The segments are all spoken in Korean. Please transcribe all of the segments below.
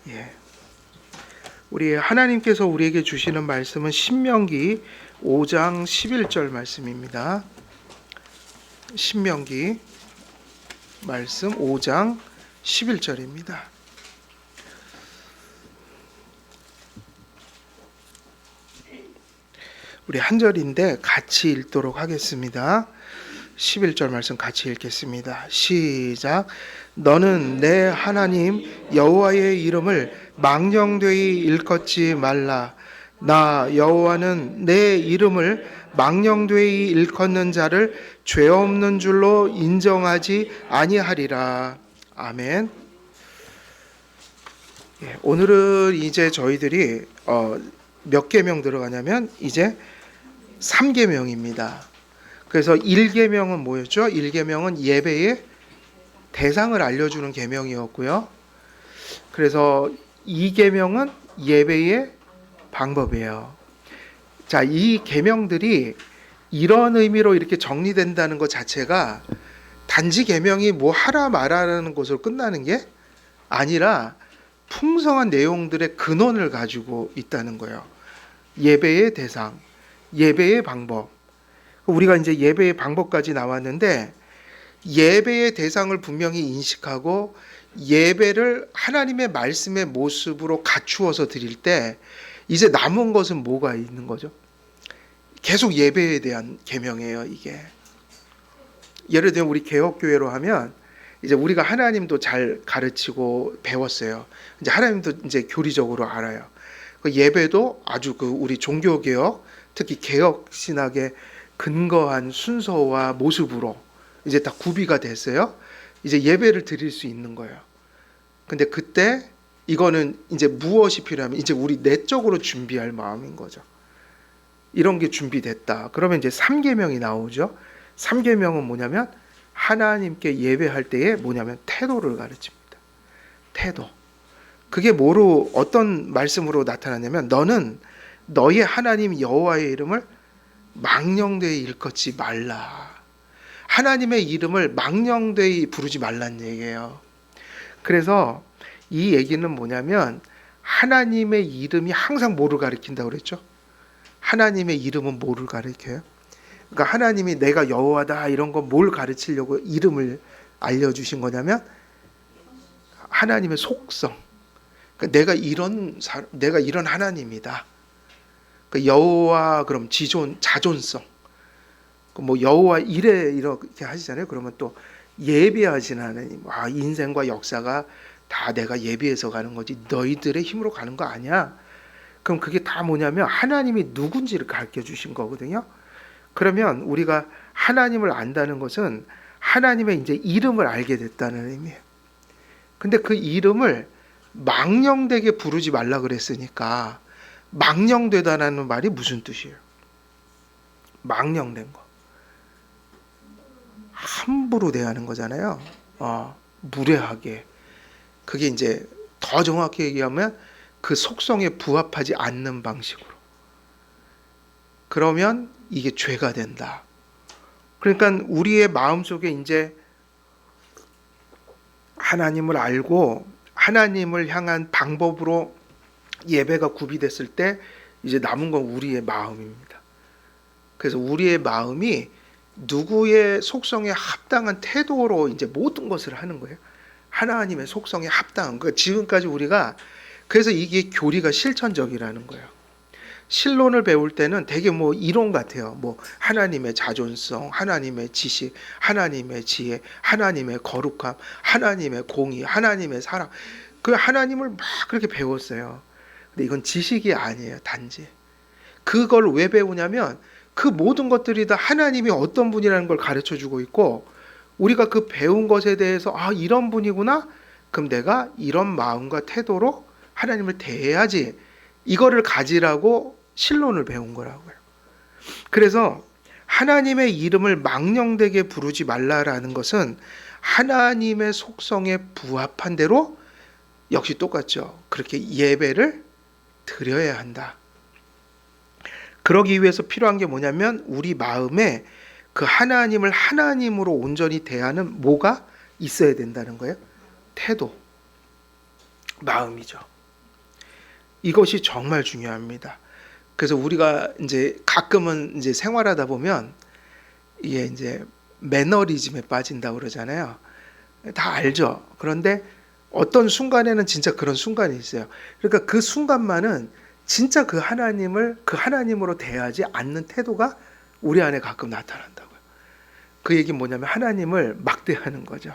예. 우리 하나님께서 우리에게 주시는 말씀은 신명기 5장 11절 말씀입니다. 신명기 말씀 5장 11절입니다. 우리 한 절인데 같이 읽도록 하겠습니다. 11절 말씀 같이 읽겠습니다. 시작. 너는 내 하나님 여호와의 이름을 망령되이 일컫지 말라. 나 여호와는 내 이름을 망령되이 일컫는 자를 죄 없는 줄로 인정하지 아니하리라. 아멘. 오늘은 이제 저희들이 몇 계명 들어가냐면 이제 3계명입니다. 그래서 1계명은 뭐였죠? 1계명은 예배의 대상을 알려주는 계명이었고요. 그래서 2계명은 예배의 방법이에요. 자, 이 계명들이 이런 의미로 이렇게 정리된다는 것 자체가 단지 계명이 뭐 하라 말하라는 것으로 끝나는 게 아니라 풍성한 내용들의 근원을 가지고 있다는 거예요. 예배의 대상, 예배의 방법. 우리가 이제 예배의 방법까지 나왔는데 예배의 대상을 분명히 인식하고 예배를 하나님의 말씀의 모습으로 갖추어서 드릴 때 이제 남은 것은 뭐가 있는 거죠? 계속 예배에 대한 계명이에요, 이게. 예를 들면 우리 개혁교회로 하면 이제 우리가 하나님도 잘 가르치고 배웠어요. 이제 하나님도 이제 교리적으로 알아요. 그 예배도 아주 우리 종교개혁, 특히 개혁신학의 근거한 순서와 모습으로 이제 다 구비가 됐어요. 이제 예배를 드릴 수 있는 거예요. 근데 그때 이거는 이제 무엇이 필요하면 이제 우리 내적으로 준비할 마음인 거죠. 이런 게 준비됐다. 그러면 이제 3계명이 나오죠. 3계명은 뭐냐면 하나님께 예배할 때에 뭐냐면 태도를 가르칩니다. 태도. 그게 뭐로 어떤 말씀으로 나타나냐면 너는 너의 하나님 여호와의 이름을 망령되이 일컫지 말라. 하나님의 이름을 망령되이 부르지 말란 얘기예요. 그래서 이 얘기는 뭐냐면 하나님의 이름이 항상 뭐를 가리킨다고 그랬죠? 하나님의 이름은 뭐를 가리켜요? 그러니까 하나님이 내가 여호와다 이런 거 뭘 가르치려고 이름을 알려주신 거냐면 하나님의 속성. 그러니까 내가 이런 하나님이다. 그러니까 여호와 그럼 자존성. 뭐 여호와 이렇게 하시잖아요. 그러면 또 예비하신 하나님. 인생과 역사가 다 내가 예비해서 가는 거지 너희들의 힘으로 가는 거 아니야. 그럼 그게 다 뭐냐면 하나님이 누군지를 가르쳐 주신 거거든요. 그러면 우리가 하나님을 안다는 것은 하나님의 이제 이름을 알게 됐다는 의미예요. 근데 그 이름을 망령되게 부르지 말라 그랬으니까 망령되다라는 말이 무슨 뜻이에요? 망령된 거. 함부로 대하는 거잖아요. 무례하게. 그게 이제 더 정확히 얘기하면 그 속성에 부합하지 않는 방식으로. 그러면 이게 죄가 된다. 그러니까 우리의 마음속에 이제 하나님을 알고 하나님을 향한 방법으로 예배가 구비됐을 때 이제 남은 건 우리의 마음입니다. 그래서 우리의 마음이 누구의 속성에 합당한 태도로 이제 모든 것을 하는 거예요. 하나님의 속성에 합당한 거. 지금까지 우리가 그래서 이게 교리가 실천적이라는 거예요. 신론을 배울 때는 되게 뭐 이론 같아요. 뭐 하나님의 자존성, 하나님의 지식, 하나님의 지혜, 하나님의 거룩함, 하나님의 공의, 하나님의 사랑. 그 하나님을 막 그렇게 배웠어요. 근데 이건 지식이 아니에요. 단지. 그걸 왜 배우냐면 그 모든 것들이 다 하나님이 어떤 분이라는 걸 가르쳐 주고 있고 우리가 그 배운 것에 대해서 이런 분이구나. 그럼 내가 이런 마음과 태도로 하나님을 대해야지. 이거를 가지라고 신론을 배운 거라고요. 그래서 하나님의 이름을 망령되게 부르지 말라라는 것은 하나님의 속성에 부합한 대로 역시 똑같죠. 그렇게 예배를 드려야 한다. 그러기 위해서 필요한 게 뭐냐면 우리 마음에 그 하나님을 하나님으로 온전히 대하는 뭐가 있어야 된다는 거예요? 태도. 마음이죠. 이것이 정말 중요합니다. 그래서 우리가 이제 가끔은 이제 생활하다 보면 이게 이제 매너리즘에 빠진다고 그러잖아요. 다 알죠. 그런데 어떤 순간에는 진짜 그런 순간이 있어요. 그러니까 그 순간만은 진짜 그 하나님을 그 하나님으로 대하지 않는 태도가 우리 안에 가끔 나타난다고요. 그 얘기는 뭐냐면 하나님을 막대하는 거죠.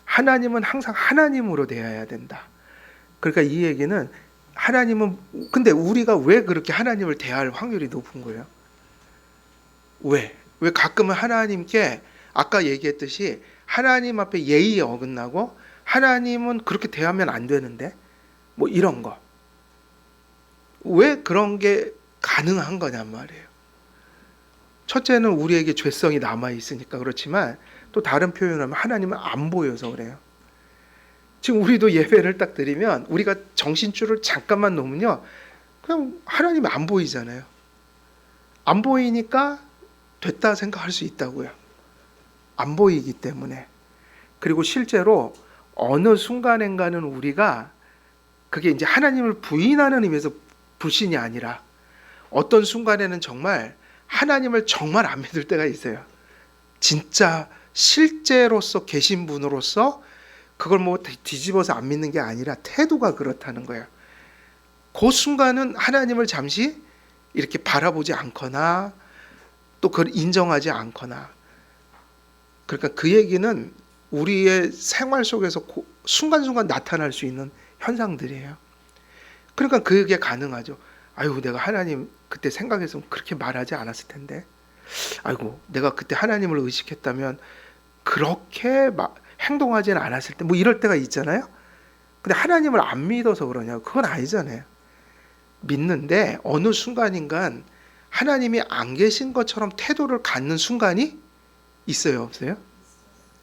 하나님은 항상 하나님으로 대해야 된다. 그러니까 이 얘기는 하나님은 근데 우리가 왜 그렇게 하나님을 대할 확률이 높은 거예요? 왜? 왜 가끔은 하나님께 아까 얘기했듯이 하나님 앞에 예의에 어긋나고 하나님은 그렇게 대하면 안 되는데 뭐 이런 거. 왜 그런 게 가능한 거냔 말이에요. 첫째는 우리에게 죄성이 남아 있으니까 그렇지만 또 다른 표현을 하면 하나님은 안 보여서 그래요. 지금 우리도 예배를 딱 드리면 우리가 정신줄을 잠깐만 놓으면요. 그냥 하나님이 안 보이잖아요. 안 보이니까 됐다 생각할 수 있다고요. 안 보이기 때문에. 그리고 실제로 어느 순간인가는 우리가 그게 이제 하나님을 부인하는 의미에서 불신이 아니라 어떤 순간에는 정말 하나님을 정말 안 믿을 때가 있어요. 진짜 실제로서 계신 분으로서 그걸 뭐 뒤집어서 안 믿는 게 아니라 태도가 그렇다는 거예요. 그 순간은 하나님을 잠시 이렇게 바라보지 않거나 또 그걸 인정하지 않거나 그러니까 그 얘기는 우리의 생활 속에서 순간순간 나타날 수 있는 현상들이에요. 그러니까 그게 가능하죠. 아이고 내가 하나님 그때 생각했으면 그렇게 말하지 않았을 텐데 아이고 내가 그때 하나님을 의식했다면 그렇게 행동하지는 않았을 때 뭐 이럴 때가 있잖아요. 근데 하나님을 안 믿어서 그러냐고 그건 아니잖아요. 믿는데 어느 순간인간 하나님이 안 계신 것처럼 태도를 갖는 순간이 있어요 없어요?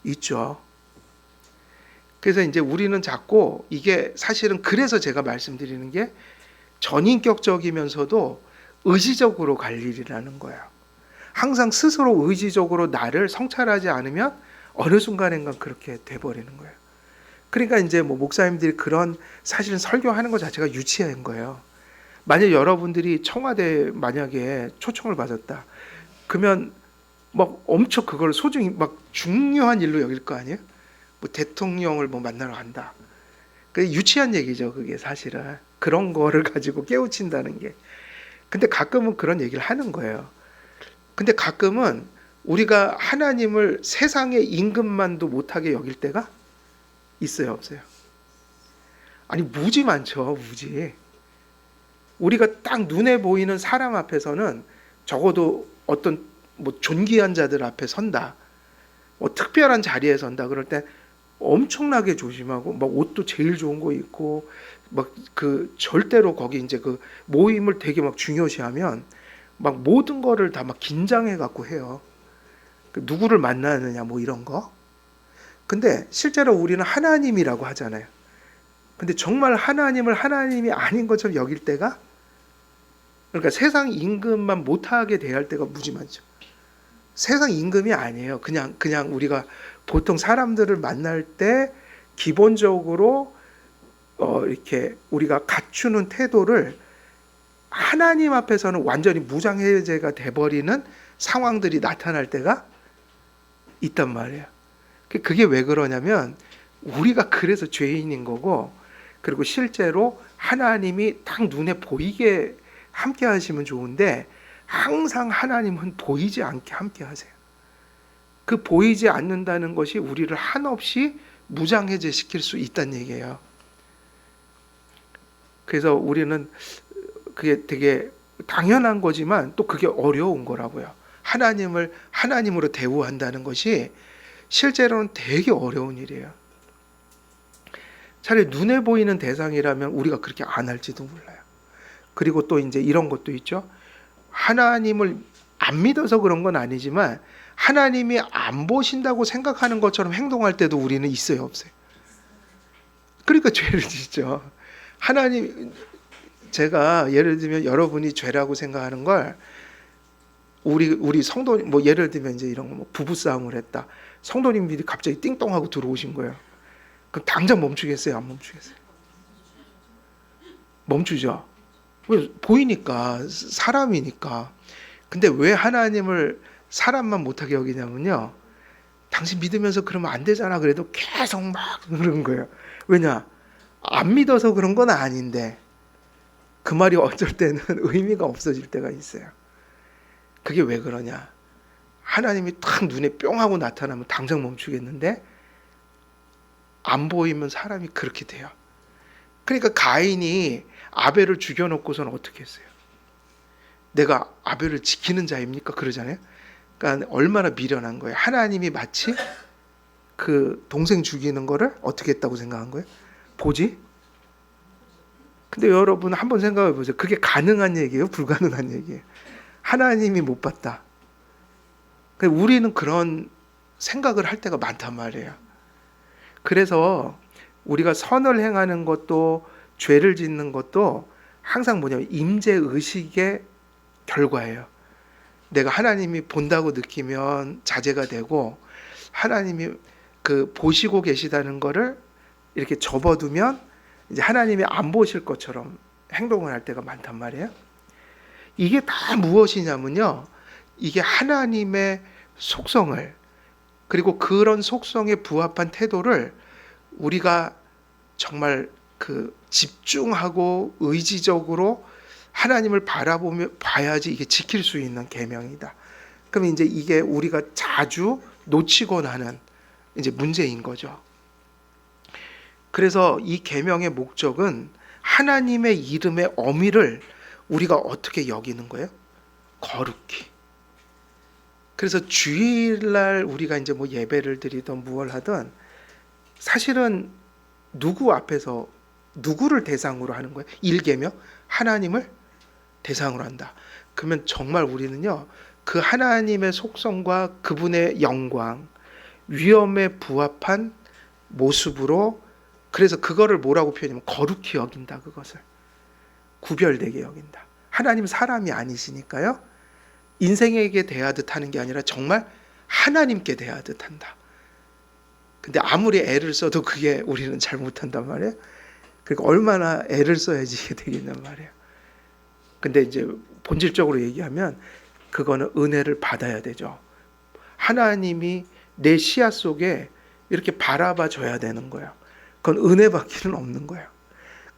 있죠. 그래서 이제 우리는 자꾸 이게 사실은 그래서 제가 말씀드리는 게 전인격적이면서도 의지적으로 갈 일이라는 거예요. 항상 스스로 의지적으로 나를 성찰하지 않으면 어느 순간인가 그렇게 돼버리는 거예요. 그러니까 이제 뭐 목사님들이 그런 사실은 설교하는 것 자체가 유치한 거예요. 만약 여러분들이 청와대 만약에 초청을 받았다. 그러면 막 엄청 그걸 소중히 막 중요한 일로 여길 거 아니에요? 뭐 대통령을 뭐 만나러 간다. 그 유치한 얘기죠. 그게 사실은 그런 거를 가지고 깨우친다는 게. 근데 가끔은 그런 얘기를 하는 거예요. 근데 가끔은 우리가 하나님을 세상의 임금만도 못하게 여길 때가 있어요, 없어요? 아니 무지 많죠, 무지. 우리가 딱 눈에 보이는 사람 앞에서는 적어도 어떤 뭐 존귀한 자들 앞에 선다, 뭐 특별한 자리에 선다 그럴 때 엄청나게 조심하고 막 옷도 제일 좋은 거 입고 막 그 절대로 거기 이제 그 모임을 되게 막 중요시하면 막 모든 거를 다 막 긴장해 갖고 해요. 그 누구를 만나느냐 뭐 이런 거. 근데 실제로 우리는 하나님이라고 하잖아요. 근데 정말 하나님을 하나님이 아닌 것처럼 여길 때가 그러니까 세상 임금만 못하게 대할 때가 무지 많죠. 세상 임금이 아니에요. 그냥 우리가 보통 사람들을 만날 때 기본적으로 이렇게 우리가 갖추는 태도를 하나님 앞에서는 완전히 무장해제가 돼버리는 상황들이 나타날 때가 있단 말이에요. 그게 왜 그러냐면 우리가 그래서 죄인인 거고 그리고 실제로 하나님이 딱 눈에 보이게 함께 하시면 좋은데 항상 하나님은 보이지 않게 함께 하세요. 그 보이지 않는다는 것이 우리를 한없이 무장해제 시킬 수 있다는 얘기예요. 그래서 우리는 그게 되게 당연한 거지만 또 그게 어려운 거라고요. 하나님을 하나님으로 대우한다는 것이 실제로는 되게 어려운 일이에요. 차라리 눈에 보이는 대상이라면 우리가 그렇게 안 할지도 몰라요. 그리고 또 이제 이런 것도 있죠. 하나님을 안 믿어서 그런 건 아니지만 하나님이 안 보신다고 생각하는 것처럼 행동할 때도 우리는 있어요, 없어요? 그러니까 죄를 짓죠. 하나님, 제가 예를 들면 여러분이 죄라고 생각하는 걸 우리 성도님 뭐 예를 들면 이제 이런 거 뭐 부부 싸움을 했다. 성도님들이 갑자기 띵동하고 들어오신 거예요. 그럼 당장 멈추겠어요, 안 멈추겠어요? 멈추죠. 왜? 보이니까, 사람이니까. 근데 왜 하나님을 사람만 못하게 여기냐면요, 당신 믿으면서 그러면 안 되잖아 그래도 계속 막 그러는 거예요. 왜냐? 안 믿어서 그런 건 아닌데 그 말이 어쩔 때는 의미가 없어질 때가 있어요. 그게 왜 그러냐? 하나님이 탁 눈에 뿅 하고 나타나면 당장 멈추겠는데 안 보이면 사람이 그렇게 돼요. 그러니까 가인이 아벨을 죽여놓고서는 어떻게 했어요? 내가 아벨을 지키는 자입니까? 그러잖아요. 그러니까 얼마나 미련한 거예요. 하나님이 마치 그 동생 죽이는 거를 어떻게 했다고 생각한 거예요? 보지? 근데 여러분 한번 생각해 보세요. 그게 가능한 얘기예요? 불가능한 얘기예요? 하나님이 못 봤다. 우리는 그런 생각을 할 때가 많단 말이에요. 그래서 우리가 선을 행하는 것도 죄를 짓는 것도 항상 뭐냐면 임재의식의 결과예요. 내가 하나님이 본다고 느끼면 자제가 되고, 하나님이 그 보시고 계시다는 거를 이렇게 접어두면 이제 하나님이 안 보실 것처럼 행동을 할 때가 많단 말이에요. 이게 다 무엇이냐면요, 이게 하나님의 속성을, 그리고 그런 속성에 부합한 태도를 우리가 정말 그 집중하고 의지적으로 하나님을 바라보며 봐야지 이게 지킬 수 있는 계명이다. 그럼 이제 이게 우리가 자주 놓치곤 하는 이제 문제인 거죠. 그래서 이 계명의 목적은 하나님의 이름의 어미를 우리가 어떻게 여기는 거예요? 거룩히. 그래서 주일날 우리가 이제 뭐 예배를 드리던 무엇을 하든 사실은 누구 앞에서 누구를 대상으로 하는 거예요? 1계명 하나님을 대상으로 한다. 그러면 정말 우리는요, 그 하나님의 속성과 그분의 영광, 위엄에 부합한 모습으로, 그래서 그거를 뭐라고 표현하면 거룩히 여긴다. 그것을 구별되게 여긴다. 하나님 사람이 아니시니까요, 인생에게 대하듯 하는 게 아니라 정말 하나님께 대하듯 한다. 근데 아무리 애를 써도 그게 우리는 잘 못한단 말이에요. 그러니까 얼마나 애를 써야지 이게 되겠냔 말이에요. 근데 이제 본질적으로 얘기하면 그거는 은혜를 받아야 되죠. 하나님이 내 시야 속에 이렇게 바라봐 줘야 되는 거예요. 그건 은혜 받기는 없는 거예요.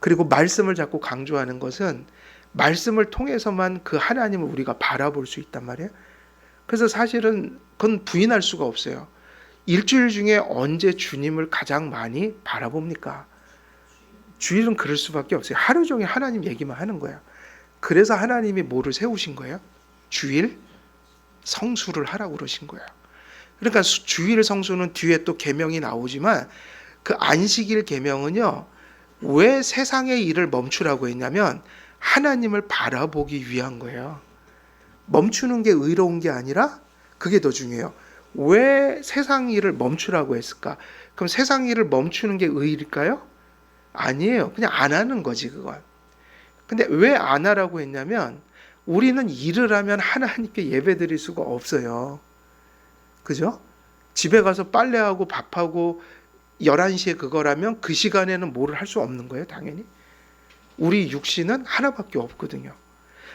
그리고 말씀을 자꾸 강조하는 것은 말씀을 통해서만 그 하나님을 우리가 바라볼 수 있단 말이에요. 그래서 사실은 그건 부인할 수가 없어요. 일주일 중에 언제 주님을 가장 많이 바라봅니까? 주일은 그럴 수밖에 없어요. 하루 종일 하나님 얘기만 하는 거예요. 그래서 하나님이 뭐를 세우신 거예요? 주일 성수를 하라고 그러신 거예요. 그러니까 주일 성수는 뒤에 또 계명이 나오지만 그 안식일 계명은요, 왜 세상의 일을 멈추라고 했냐면 하나님을 바라보기 위한 거예요. 멈추는 게 의로운 게 아니라 그게 더 중요해요. 왜 세상 일을 멈추라고 했을까? 그럼 세상 일을 멈추는 게 의일까요? 아니에요. 그냥 안 하는 거지 그건. 근데 왜 안 하라고 했냐면 우리는 일을 하면 하나님께 예배 드릴 수가 없어요. 그죠? 집에 가서 빨래하고 밥하고 11시에 그거라면 그 시간에는 뭐를 할 수 없는 거예요, 당연히. 우리 육신은 하나밖에 없거든요.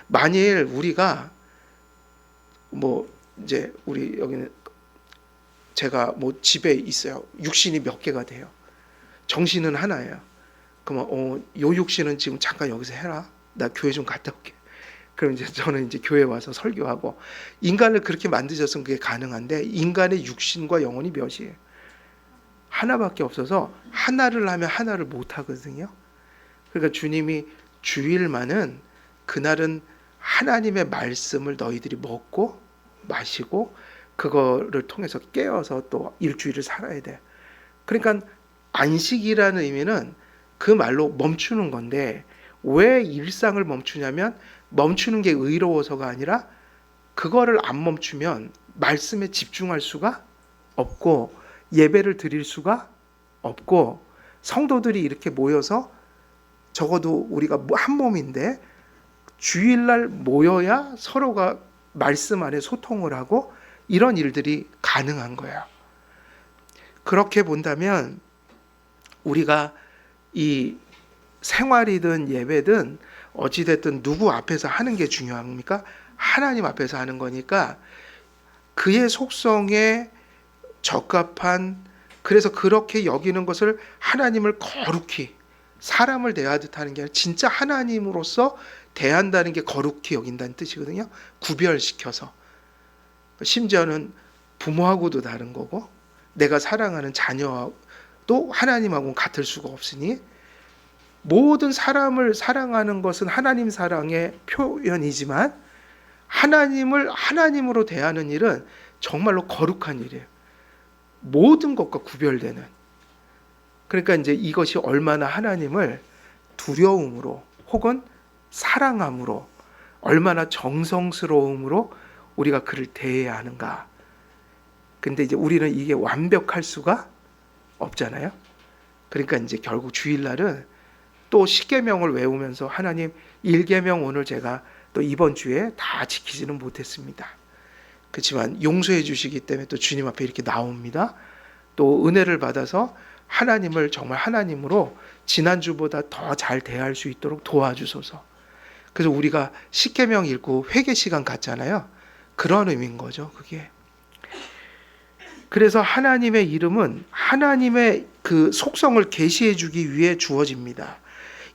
만일 우리가 뭐 이제 우리 여기는 제가 뭐 집에 있어요. 육신이 몇 개가 돼요. 정신은 하나예요. 그러면 요 육신은 지금 잠깐 여기서 해라. 나 교회 좀 갔다 올게. 그럼 이제 저는 이제 교회 와서 설교하고, 인간을 그렇게 만드셨으면 그게 가능한데 인간의 육신과 영혼이 몇이에요? 하나밖에 없어서 하나를 하면 하나를 못 하거든요. 그러니까 주님이 주일만은 그날은 하나님의 말씀을 너희들이 먹고 마시고 그거를 통해서 깨어서 또 일주일을 살아야 돼. 그러니까 안식이라는 의미는 그 말로 멈추는 건데, 왜 일상을 멈추냐면 멈추는 게 의로워서가 아니라 그거를 안 멈추면 말씀에 집중할 수가 없고 예배를 드릴 수가 없고, 성도들이 이렇게 모여서 적어도 우리가 한 몸인데 주일날 모여야 서로가 말씀 안에 소통을 하고 이런 일들이 가능한 거예요. 그렇게 본다면 우리가 이 생활이든 예배든 어찌됐든 누구 앞에서 하는 게 중요합니까? 하나님 앞에서 하는 거니까 그의 속성에 적합한, 그래서 그렇게 여기는 것을 하나님을 거룩히 사람을 대하듯 하는 게 아니라 진짜 하나님으로서 대한다는 게 거룩히 여긴다는 뜻이거든요. 구별시켜서. 심지어는 부모하고도 다른 거고 내가 사랑하는 자녀도 하나님하고는 같을 수가 없으니 모든 사람을 사랑하는 것은 하나님 사랑의 표현이지만 하나님을 하나님으로 대하는 일은 정말로 거룩한 일이에요. 모든 것과 구별되는. 그러니까 이제 이것이 얼마나 하나님을 두려움으로 혹은 사랑함으로 얼마나 정성스러움으로 우리가 그를 대해야 하는가. 근데 이제 우리는 이게 완벽할 수가 없잖아요. 그러니까 이제 결국 주일날은 또 십계명을 외우면서 하나님 1계명 오늘 제가 또 이번 주에 다 지키지는 못했습니다. 그렇지만 용서해 주시기 때문에 또 주님 앞에 이렇게 나옵니다. 또 은혜를 받아서 하나님을 정말 하나님으로 지난주보다 더 잘 대할 수 있도록 도와주소서. 그래서 우리가 십계명 읽고 회개 시간 갖잖아요. 그런 의미인 거죠, 그게. 그래서 하나님의 이름은 하나님의 그 속성을 계시해 주기 위해 주어집니다.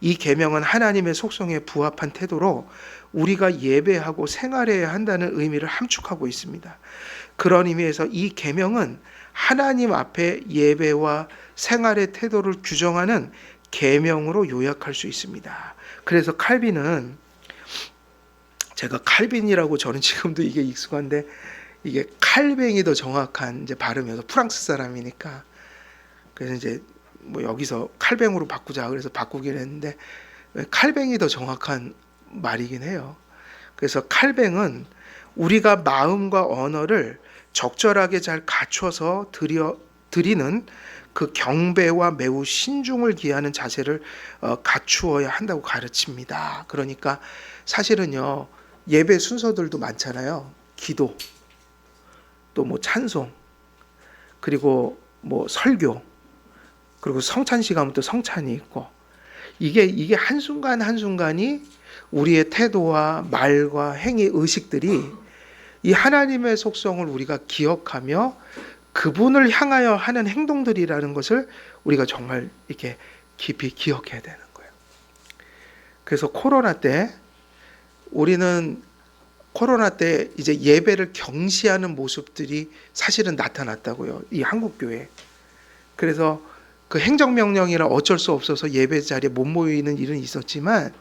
이 계명은 하나님의 속성에 부합한 태도로 우리가 예배하고 생활해야 한다는 의미를 함축하고 있습니다. 그런 의미에서 이 계명은 하나님 앞에 예배와 생활의 태도를 규정하는 계명으로 요약할 수 있습니다. 그래서 칼빈은, 제가 칼빈이라고 저는 지금도 이게 익숙한데 이게 칼뱅이 더 정확한 이제 발음이어서 프랑스 사람이니까 그래서 이제 뭐 여기서 칼뱅으로 바꾸자 그래서 바꾸긴 했는데 칼뱅이 더 정확한 말이긴 해요. 그래서 칼뱅은 우리가 마음과 언어를 적절하게 잘 갖춰서 드리는 그 경배와 매우 신중을 기하는 자세를 갖추어야 한다고 가르칩니다. 그러니까 사실은요, 예배 순서들도 많잖아요. 기도, 또 뭐 찬송, 그리고 뭐 설교, 그리고 성찬 시간은 또 성찬이 있고, 이게 한순간 한순간이 우리의 태도와 말과 행위, 의식들이 이 하나님의 속성을 우리가 기억하며 그분을 향하여 하는 행동들이라는 것을 우리가 정말 이렇게 깊이 기억해야 되는 거예요. 그래서 코로나 때 우리는 이제 예배를 경시하는 모습들이 사실은 나타났다고요. 이 한국교회. 그래서 그 행정명령이라 어쩔 수 없어서 예배 자리에 못 모이는 일은 있었지만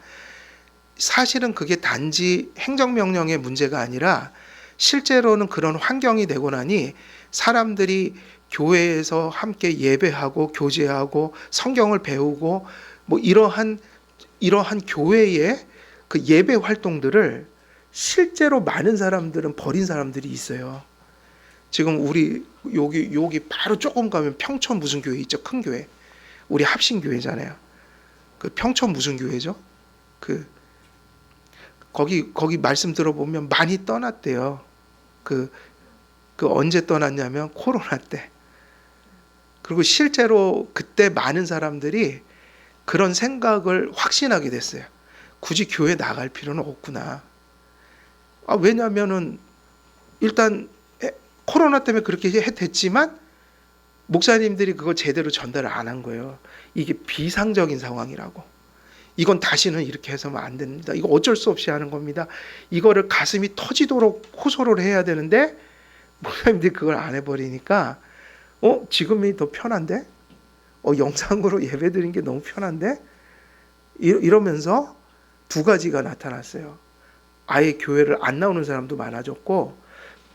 사실은 그게 단지 행정명령의 문제가 아니라 실제로는 그런 환경이 되고 나니 사람들이 교회에서 함께 예배하고 교제하고 성경을 배우고 뭐 이러한 교회의 그 예배 활동들을 실제로 많은 사람들은 버린 사람들이 있어요. 지금 우리 여기 바로 조금 가면 평촌 무슨 교회 있죠? 큰 교회. 우리 합신교회잖아요. 그 평촌 무슨 교회죠? 거기 말씀 들어보면 많이 떠났대요. 그 언제 떠났냐면 코로나 때. 그리고 실제로 그때 많은 사람들이 그런 생각을 확신하게 됐어요. 굳이 교회 나갈 필요는 없구나. 왜냐하면은 일단 코로나 때문에 그렇게 됐지만 목사님들이 그걸 제대로 전달을 안 한 거예요. 이게 비상적인 상황이라고. 이건 다시는 이렇게 해서는 안 됩니다. 이거 어쩔 수 없이 하는 겁니다. 이거를 가슴이 터지도록 호소를 해야 되는데 목사님들이 그걸 안 해버리니까 지금이 더 편한데? 영상으로 예배드린 게 너무 편한데? 이러면서 두 가지가 나타났어요. 아예 교회를 안 나오는 사람도 많아졌고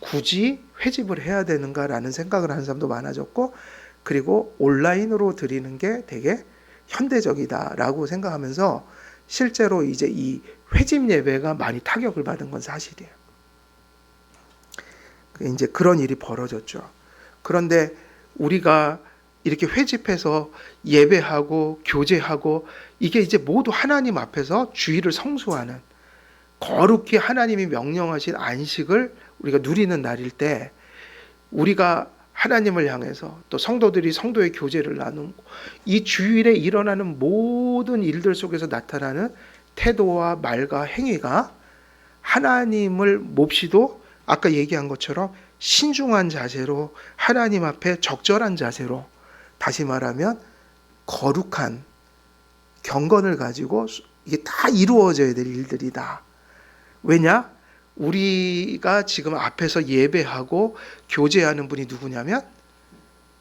굳이 회집을 해야 되는가라는 생각을 하는 사람도 많아졌고 그리고 온라인으로 드리는 게 되게 현대적이다라고 생각하면서 실제로 이제 이 회집 예배가 많이 타격을 받은 건 사실이에요. 이제 그런 일이 벌어졌죠. 그런데 우리가 이렇게 회집해서 예배하고 교제하고 이게 이제 모두 하나님 앞에서 주일을 성수하는 거룩히 하나님이 명령하신 안식을 우리가 누리는 날일 때 우리가 하나님을 향해서 또 성도들이 성도의 교제를 나누고 이 주일에 일어나는 모든 일들 속에서 나타나는 태도와 말과 행위가 하나님을 몹시도 아까 얘기한 것처럼 신중한 자세로 하나님 앞에 적절한 자세로 다시 말하면 거룩한 경건을 가지고 이게 다 이루어져야 될 일들이다. 왜냐? 우리가 지금 앞에서 예배하고 교제하는 분이 누구냐면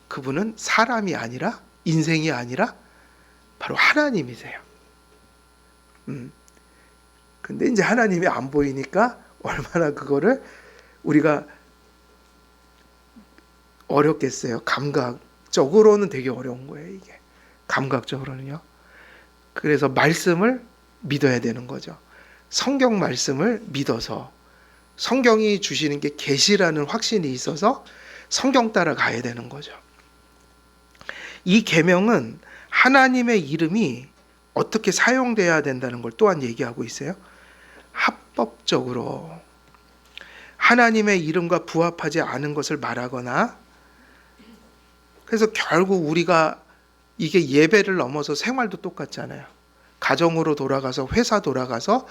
그분은 사람이 아니라 인생이 아니라 바로 하나님이세요. 근데 이제 하나님이 안 보이니까 얼마나 그거를 우리가 어렵겠어요. 감각적으로는 되게 어려운 거예요, 이게. 감각적으로는요. 그래서 말씀을 믿어야 되는 거죠. 성경 말씀을 믿어서 성경이 주시는 게 계시라는 확신이 있어서 성경 따라 가야 되는 거죠. 이 계명은 하나님의 이름이 어떻게 사용돼야 된다는 걸 또한 얘기하고 있어요. 합법적으로 하나님의 이름과 부합하지 않은 것을 말하거나, 그래서 결국 우리가 이게 예배를 넘어서 생활도 똑같잖아요. 가정으로 돌아가서 회사 돌아가서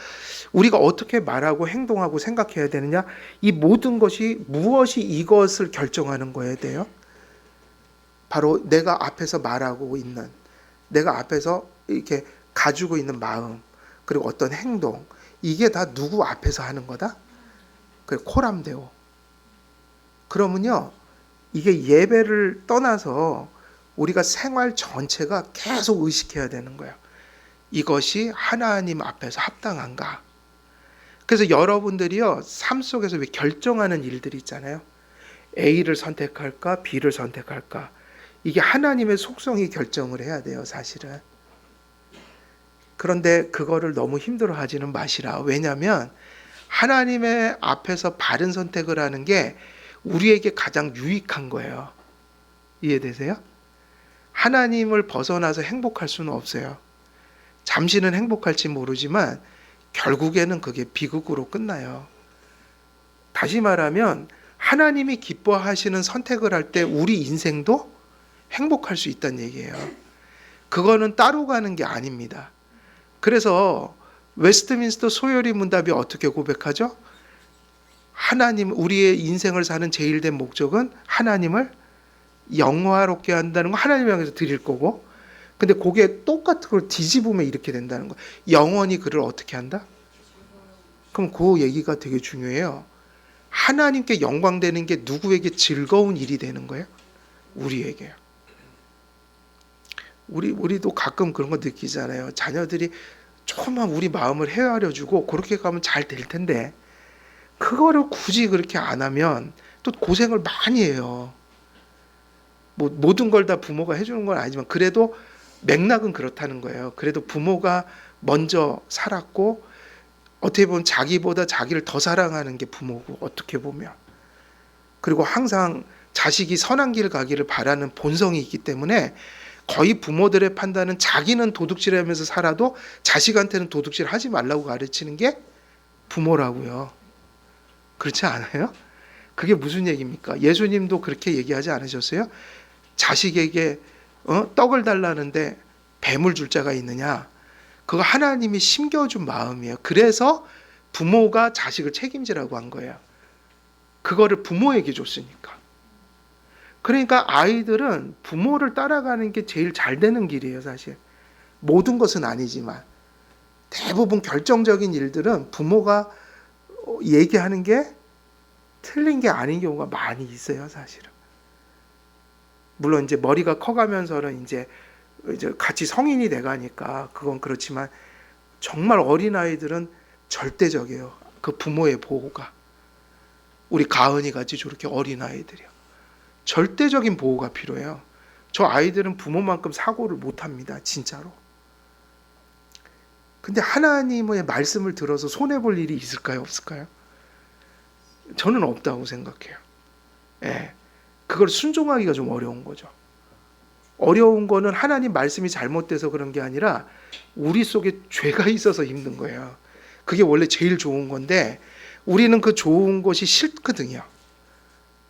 우리가 어떻게 말하고 행동하고 생각해야 되느냐, 이 모든 것이 무엇이 이것을 결정하는 거에 대해요. 바로 내가 앞에서 말하고 있는, 내가 앞에서 이렇게 가지고 있는 마음, 그리고 어떤 행동, 이게 다 누구 앞에서 하는 거다? 그 코람데오. 그러면요, 이게 예배를 떠나서 우리가 생활 전체가 계속 의식해야 되는 거예요. 이것이 하나님 앞에서 합당한가? 그래서 여러분들이요, 삶 속에서 왜 결정하는 일들이 있잖아요. A를 선택할까, B를 선택할까? 이게 하나님의 속성이 결정을 해야 돼요, 사실은. 그런데 그거를 너무 힘들어하지는 마시라. 왜냐하면 하나님의 앞에서 바른 선택을 하는 게 우리에게 가장 유익한 거예요. 이해되세요? 하나님을 벗어나서 행복할 수는 없어요. 잠시는 행복할지 모르지만 결국에는 그게 비극으로 끝나요. 다시 말하면 하나님이 기뻐하시는 선택을 할 때 우리 인생도 행복할 수 있다는 얘기예요. 그거는 따로 가는 게 아닙니다. 그래서 웨스트민스터 소요리 문답이 어떻게 고백하죠? 하나님, 우리의 인생을 사는 제일 된 목적은 하나님을 영화롭게 한다는 거, 하나님 향해서 드릴 거고, 근데 그게 똑같은 걸 뒤집으면 이렇게 된다는 거. 영원히 그를 어떻게 한다? 그럼 그 얘기가 되게 중요해요. 하나님께 영광되는 게 누구에게 즐거운 일이 되는 거예요? 우리에게요. 우리도 가끔 그런 거 느끼잖아요. 자녀들이 조금만 우리 마음을 헤아려주고 그렇게 가면 잘 될 텐데, 그거를 굳이 그렇게 안 하면 또 고생을 많이 해요. 뭐 모든 걸 다 부모가 해주는 건 아니지만 그래도 맥락은 그렇다는 거예요. 그래도 부모가 먼저 살았고 어떻게 보면 자기보다 자기를 더 사랑하는 게 부모고, 어떻게 보면. 그리고 항상 자식이 선한 길 가기를 바라는 본성이 있기 때문에 거의 부모들의 판단은 자기는 도둑질하면서 살아도 자식한테는 도둑질 하지 말라고 가르치는 게 부모라고요. 그렇지 않아요? 그게 무슨 얘기입니까? 예수님도 그렇게 얘기하지 않으셨어요? 자식에게 떡을 달라는데 뱀을 줄 자가 있느냐? 그거 하나님이 심겨준 마음이에요. 그래서 부모가 자식을 책임지라고 한 거예요. 그거를 부모에게 줬으니까. 그러니까 아이들은 부모를 따라가는 게 제일 잘 되는 길이에요, 사실. 모든 것은 아니지만 대부분 결정적인 일들은 부모가 얘기하는 게 틀린 게 아닌 경우가 많이 있어요, 사실은. 물론 이제 머리가 커가면서는 이제 같이 성인이 돼가니까 그건 그렇지만 정말 어린 아이들은 절대적이에요. 그 부모의 보호가. 우리 가은이 같이 저렇게 어린 아이들이요. 절대적인 보호가 필요해요. 저 아이들은 부모만큼 사고를 못합니다, 진짜로. 근데 하나님의 말씀을 들어서 손해볼 일이 있을까요, 없을까요? 저는 없다고 생각해요. 예. 그걸 순종하기가 좀 어려운 거죠. 어려운 거는 하나님 말씀이 잘못돼서 그런 게 아니라 우리 속에 죄가 있어서 힘든 거예요. 그게 원래 제일 좋은 건데 우리는 그 좋은 것이 싫거든요.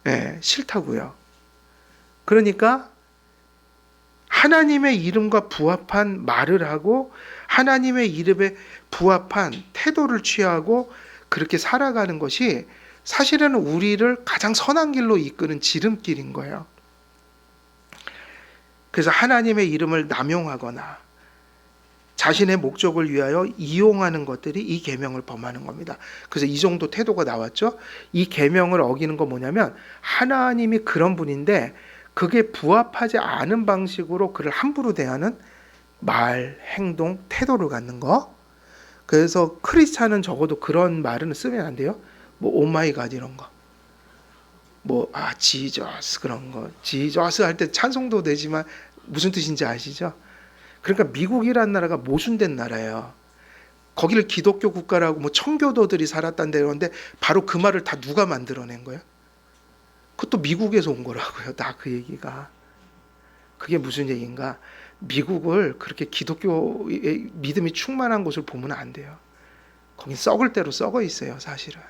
예, 싫다고요. 그러니까 하나님의 이름과 부합한 말을 하고 하나님의 이름에 부합한 태도를 취하고 그렇게 살아가는 것이 사실은 우리를 가장 선한 길로 이끄는 지름길인 거예요. 그래서 하나님의 이름을 남용하거나 자신의 목적을 위하여 이용하는 것들이 이 계명을 범하는 겁니다. 그래서 이 정도 태도가 나왔죠. 이 계명을 어기는 건 뭐냐면 하나님이 그런 분인데 그게 부합하지 않은 방식으로 그를 함부로 대하는 말, 행동, 태도를 갖는 거. 그래서 크리스찬은 적어도 그런 말은 쓰면 안 돼요. 뭐 오마이갓 이런 거. 뭐 지저스 그런 거. 지저스 할 때 찬송도 되지만 무슨 뜻인지 아시죠? 그러니까 미국이라는 나라가 모순된 나라예요. 거기를 기독교 국가라고 뭐 청교도들이 살았다는 데는데 바로 그 말을 다 누가 만들어낸 거예요? 그것도 미국에서 온 거라고요. 다 그 얘기가. 그게 무슨 얘기인가? 미국을 그렇게 기독교의 믿음이 충만한 곳을 보면 안 돼요. 거긴 썩을 대로 썩어 있어요, 사실은.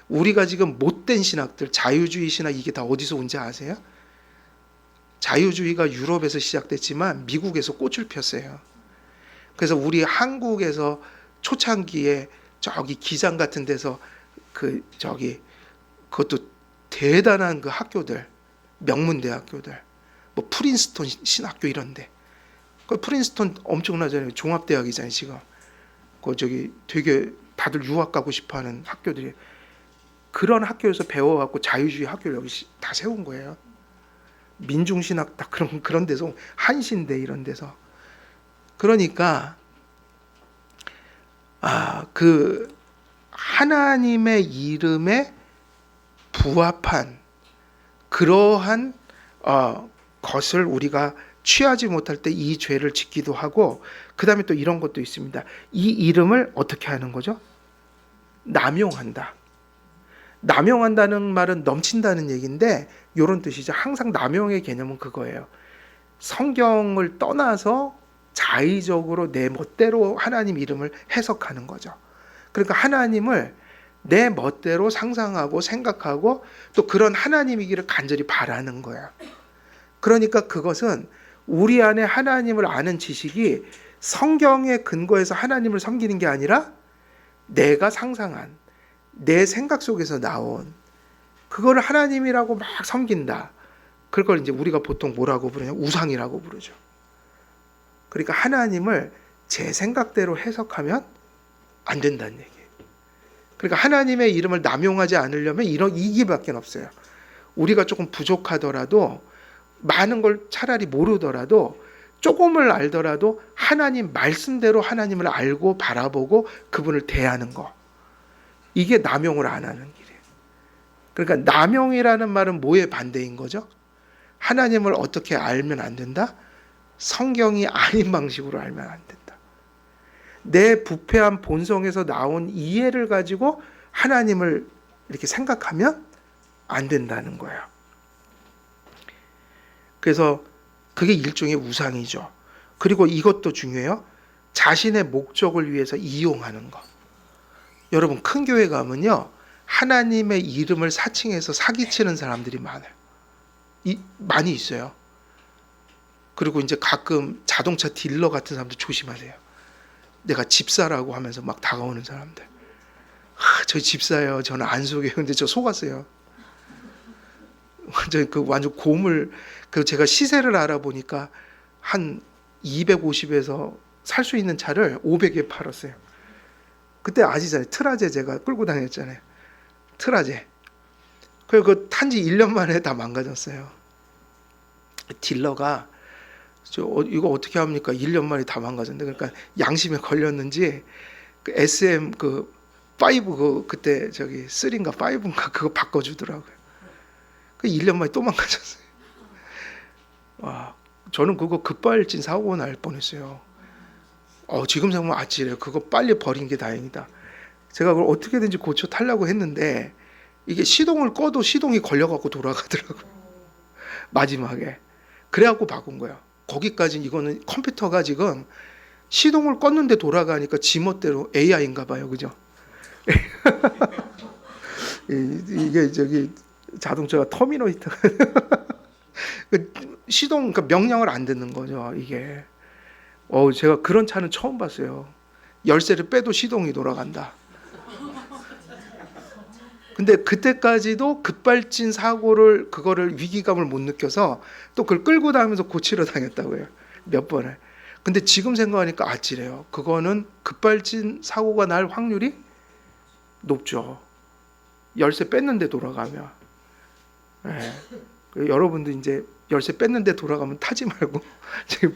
우리가 지금 못된 신학들, 자유주의 신학 이게 다 어디서 온지 아세요? 자유주의가 유럽에서 시작됐지만 미국에서 꽃을 폈어요. 그래서 우리 한국에서 초창기에 저기 기장 같은 데서 그것도 대단한 그 학교들, 명문 대학교들, 뭐 프린스턴 신학교 이런데, 그 프린스턴 엄청나잖아요. 종합대학이잖아요 지금. 그 저기 되게 다들 유학 가고 싶어하는 학교들이 그런 학교에서 배워갖고 자유주의 학교를 여기 다 세운 거예요. 민중신학 다 그런 데서 한신대 이런 데서. 그러니까 그 하나님의 이름에 부합한 그러한 것을 우리가 취하지 못할 때 이 죄를 짓기도 하고, 그 다음에 또 이런 것도 있습니다. 이 이름을 어떻게 하는 거죠? 남용한다. 남용한다는 말은 넘친다는 얘기인데 이런 뜻이죠. 항상 남용의 개념은 그거예요. 성경을 떠나서 자의적으로 내 멋대로 하나님 이름을 해석하는 거죠. 그러니까 하나님을 내 멋대로 상상하고 생각하고 또 그런 하나님이기를 간절히 바라는 거예요. 그러니까 그것은 우리 안에 하나님을 아는 지식이 성경의 근거에서 하나님을 섬기는 게 아니라 내가 상상한 내 생각 속에서 나온 그거를 하나님이라고 막 섬긴다. 그걸 이제 우리가 보통 뭐라고 부르냐? 우상이라고 부르죠. 그러니까 하나님을 제 생각대로 해석하면 안 된다는 얘기예요. 그러니까 하나님의 이름을 남용하지 않으려면 이 길밖에 없어요. 우리가 조금 부족하더라도 많은 걸 차라리 모르더라도 조금을 알더라도 하나님 말씀대로 하나님을 알고 바라보고 그분을 대하는 거. 이게 남용을 안 하는 길이에요. 그러니까 남용이라는 말은 뭐의 반대인 거죠? 하나님을 어떻게 알면 안 된다? 성경이 아닌 방식으로 알면 안 된다. 내 부패한 본성에서 나온 이해를 가지고 하나님을 이렇게 생각하면 안 된다는 거예요. 그래서 그게 일종의 우상이죠. 그리고 이것도 중요해요. 자신의 목적을 위해서 이용하는 거. 여러분 큰 교회 가면요 하나님의 이름을 사칭해서 사기치는 사람들이 많아요. 많이 있어요. 그리고 이제 가끔 자동차 딜러 같은 사람들 조심하세요. 내가 집사라고 하면서 막 다가오는 사람들. 저 집사예요. 저는 안 속여요. 근데 저 속았어요. 완전 고물. 제가 시세를 알아보니까 한 250에서 살 수 있는 차를 500에 팔았어요. 그때 아시잖아요. 트라제 제가 끌고 다녔잖아요. 트라제. 그 탄지 1년 만에 다 망가졌어요. 딜러가 이거 어떻게 합니까? 1년 만에 다 망가졌는데, 그러니까 양심에 걸렸는지 그 SM 5 그때 저기 3인가 5인가 그거 바꿔주더라고요. 그 1년 만에 또 망가졌어요. 와, 저는 그거 급발진 사고 날 뻔했어요. 지금 생각하면 아찔해요. 그거 빨리 버린 게 다행이다. 제가 그걸 어떻게든지 고쳐 타려고 했는데 이게 시동을 꺼도 시동이 걸려갖고 돌아가더라고요. 마지막에. 그래갖고 바꾼 거예요. 거기까지 이거는 컴퓨터가 지금 시동을 껐는데 돌아가니까 지멋대로 AI인가 봐요. 그죠? 이게 저기 자동차가 터미네이터 시동, 그러니까 명령을 안 듣는 거죠, 이게. 제가 그런 차는 처음 봤어요. 열쇠를 빼도 시동이 돌아간다. 근데 그때까지도 급발진 사고를, 그거를 위기감을 못 느껴서 또 그걸 끌고 다니면서 고치러 다녔다고 해요. 몇 번을. 근데 지금 생각하니까 아찔해요. 그거는 급발진 사고가 날 확률이 높죠. 열쇠 뺐는데 돌아가면. 예. 여러분도 이제 열쇠 뺐는데 돌아가면 타지 말고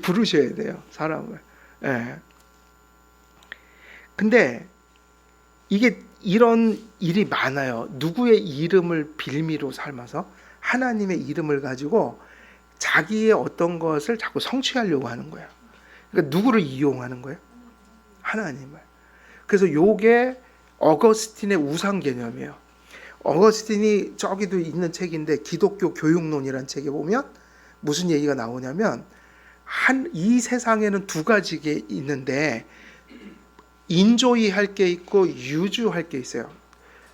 부르셔야 돼요, 사람을. 예. 근데 이게 이런 일이 많아요. 누구의 이름을 빌미로 삼아서 하나님의 이름을 가지고 자기의 어떤 것을 자꾸 성취하려고 하는 거예요. 그러니까 누구를 이용하는 거예요? 하나님을. 그래서 요게 어거스틴의 우상 개념이에요. 어거스틴이 저기도 있는 책인데 기독교 교육론이라는 책에 보면 무슨 얘기가 나오냐면 이 세상에는 두 가지가 있는데 인조이 할 게 있고 유주할 게 있어요.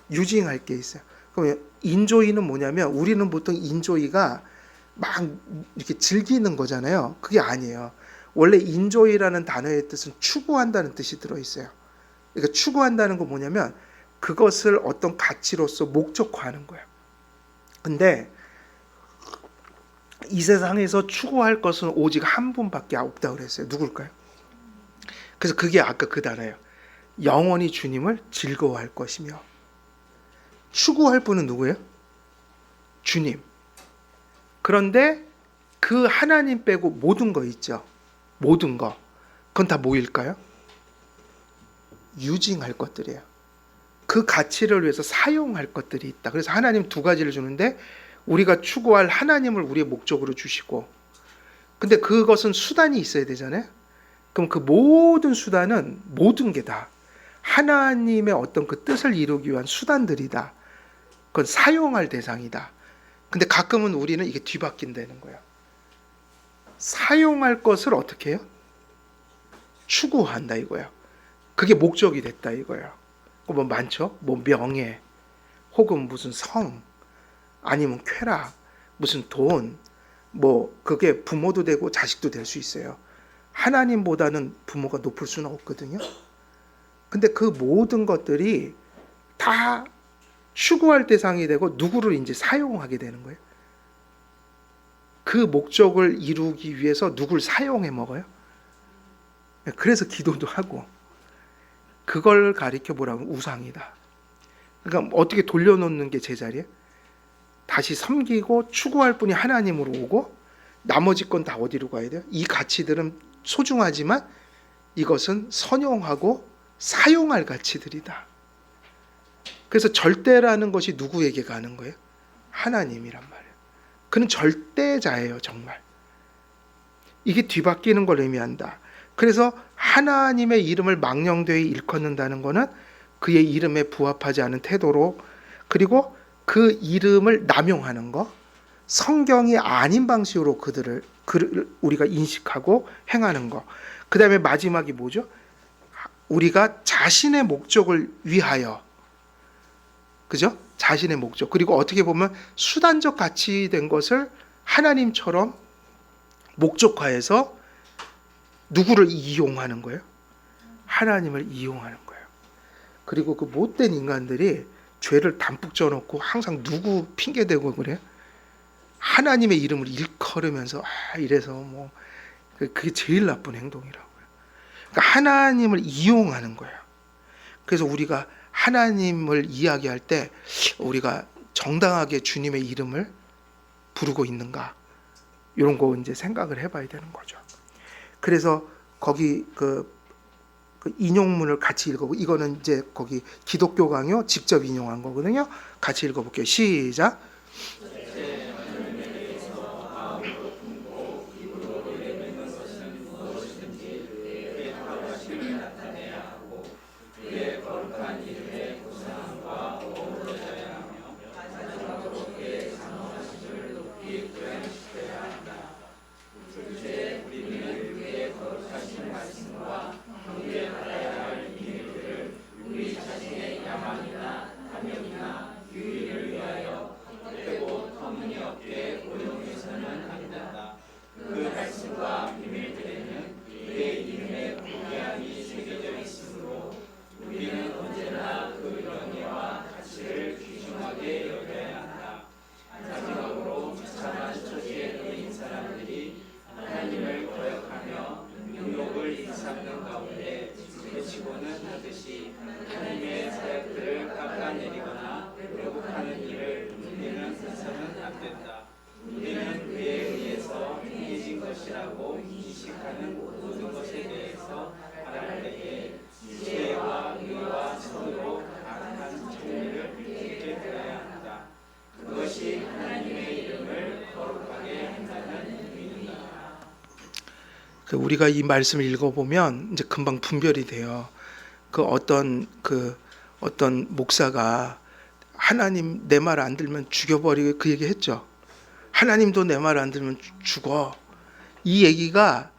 유징할 게 있어요. 그러면 인조이는 뭐냐면 우리는 보통 인조이가 막 이렇게 즐기는 거잖아요. 그게 아니에요. 원래 인조이라는 단어의 뜻은 추구한다는 뜻이 들어있어요. 그러니까 추구한다는 건 뭐냐면 그것을 어떤 가치로서 목적화하는 거예요. 근데 이 세상에서 추구할 것은 오직 한 분밖에 없다고 그랬어요. 누굴까요? 그래서 그게 아까 그 단어예요. 영원히 주님을 즐거워할 것이며. 추구할 분은 누구예요? 주님. 그런데 그 하나님 빼고 모든 거 있죠. 모든 거. 그건 다 뭐일까요? 유징할 것들이에요. 그 가치를 위해서 사용할 것들이 있다. 그래서 하나님 두 가지를 주는데 우리가 추구할 하나님을 우리의 목적으로 주시고, 근데 그것은 수단이 있어야 되잖아요. 그럼 그 모든 수단은 모든 게 다 하나님의 어떤 그 뜻을 이루기 위한 수단들이다. 그건 사용할 대상이다. 근데 가끔은 우리는 이게 뒤바뀐다는 거예요. 사용할 것을 어떻게 해요? 추구한다 이거예요. 그게 목적이 됐다 이거예요. 뭐 많죠? 뭐 명예, 혹은 무슨 성, 아니면 쾌락, 무슨 돈, 뭐 그게 부모도 되고 자식도 될 수 있어요. 하나님보다는 부모가 높을 수는 없거든요. 근데 그 모든 것들이 다 추구할 대상이 되고 누구를 이제 사용하게 되는 거예요. 그 목적을 이루기 위해서 누굴 사용해 먹어요. 그래서 기도도 하고 그걸 가리켜 보라면 우상이다. 그러니까 어떻게 돌려놓는 게 제자리에 다시 섬기고 추구할 분이 하나님으로 오고 나머지 건 다 어디로 가야 돼요? 이 가치들은 소중하지만 이것은 선용하고 사용할 가치들이다. 그래서 절대라는 것이 누구에게 가는 거예요? 하나님이란 말이에요. 그는 절대자예요, 정말. 이게 뒤바뀌는 걸 의미한다. 그래서 하나님의 이름을 망령되이 일컫는다는 것은 그의 이름에 부합하지 않은 태도로, 그리고 그 이름을 남용하는 것, 성경이 아닌 방식으로 그들을 우리가 인식하고 행하는 것. 그 다음에 마지막이 뭐죠? 우리가 자신의 목적을 위하여, 그죠? 자신의 목적. 그리고 어떻게 보면 수단적 가치 된 것을 하나님처럼 목적화해서 누구를 이용하는 거예요? 하나님을 이용하는 거예요. 그리고 그 못된 인간들이 죄를 담뿍 져놓고 항상 누구 핑계대고 그래요? 하나님의 이름을 일컬으면서 이래서 뭐 그게 제일 나쁜 행동이라고요. 그러니까 하나님을 이용하는 거예요. 그래서 우리가 하나님을 이야기할 때 우리가 정당하게 주님의 이름을 부르고 있는가, 이런 거 이제 생각을 해봐야 되는 거죠. 그래서 거기 그 인용문을 같이 읽어보고, 이거는 이제 거기 기독교 강요 직접 인용한 거거든요. 같이 읽어볼게요. 시작. 치고는 하듯이 하나님의 사역들을 깎아내리거나 왜곡하는 일을 우리는 해서는 안 된다. 우리는 그에 의해서 행해진 것이라고 인식하는 모든 것에 대해서 말할 때에 지혜와 의와 선으로 악한 정리를 깊게 들어야 한다. 그것이 하나님의 이름을 거룩하게 한다는 의미이다. 우리가 이 말씀을 읽어보면 이제 금방 분별이 돼요. 어떤 목사가 하나님 내 말 안 들으면 죽여버리게 그 얘기 했죠. 하나님도 내 말 안 들으면 죽어. 이 얘기가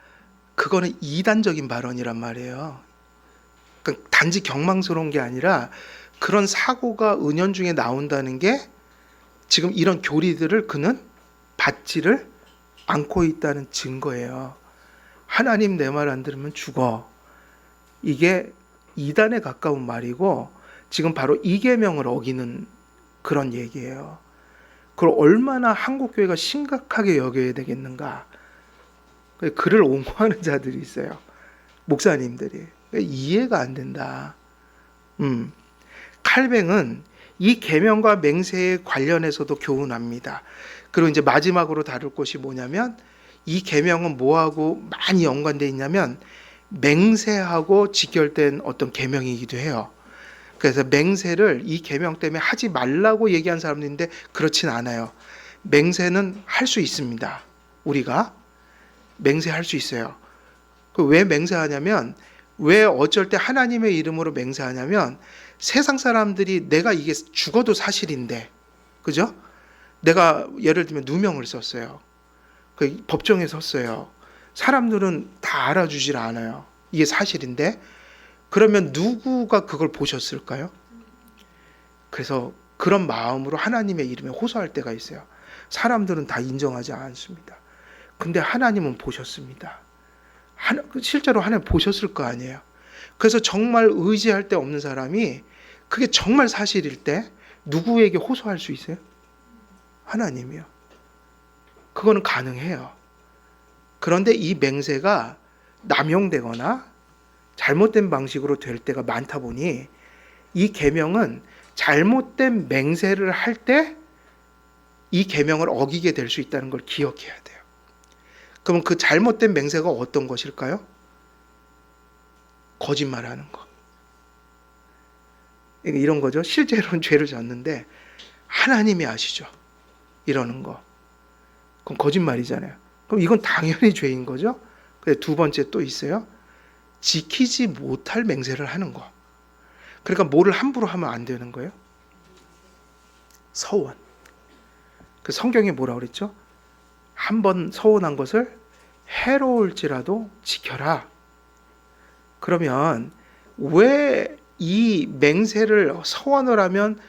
그거는 이단적인 발언이란 말이에요. 그러니까 단지 경망스러운 게 아니라 그런 사고가 은연중에 나온다는 게 지금 이런 교리들을 그는 받지를 않고 있다는 증거예요. 하나님 내 말 안 들으면 죽어. 이게 이단에 가까운 말이고 지금 바로 이계명을 어기는 그런 얘기예요. 그걸 얼마나 한국교회가 심각하게 여겨야 되겠는가. 그를 옹호하는 자들이 있어요. 목사님들이. 이해가 안 된다. 칼뱅은 이 계명과 맹세에 관련해서도 교훈합니다. 그리고 이제 마지막으로 다룰 것이 뭐냐면 이 계명은 뭐하고 많이 연관되어 있냐면 맹세하고 직결된 어떤 계명이기도 해요. 그래서 맹세를 이 계명 때문에 하지 말라고 얘기한 사람도 있는데 그렇진 않아요. 맹세는 할 수 있습니다. 우리가 맹세할 수 있어요. 왜 맹세하냐면 왜 어쩔 때 하나님의 이름으로 맹세하냐면 세상 사람들이 내가 이게 죽어도 사실인데, 그죠? 내가 예를 들면 누명을 썼어요. 법정에 섰어요. 사람들은 다 알아주질 않아요. 이게 사실인데 그러면 누구가 그걸 보셨을까요? 그래서 그런 마음으로 하나님의 이름에 호소할 때가 있어요. 사람들은 다 인정하지 않습니다. 근데 하나님은 보셨습니다. 실제로 하나님 보셨을 거 아니에요. 그래서 정말 의지할 데 없는 사람이 그게 정말 사실일 때 누구에게 호소할 수 있어요? 하나님이요. 그거는 가능해요. 그런데 이 맹세가 남용되거나 잘못된 방식으로 될 때가 많다 보니 이 계명은 잘못된 맹세를 할 때 이 계명을 어기게 될 수 있다는 걸 기억해야 돼요. 그럼 그 잘못된 맹세가 어떤 것일까요? 거짓말하는 거. 이런 거죠. 실제로는 죄를 졌는데 하나님이 아시죠. 이러는 거. 그럼 거짓말이잖아요. 그럼 이건 당연히 죄인 거죠. 두 번째 또 있어요. 지키지 못할 맹세를 하는 거. 그러니까 뭐를 함부로 하면 안 되는 거예요? 서원. 그 성경에 뭐라고 그랬죠? 한 번 서원한 것을 해로울지라도 지켜라. 그러면 왜 이 맹세를 서원을 하면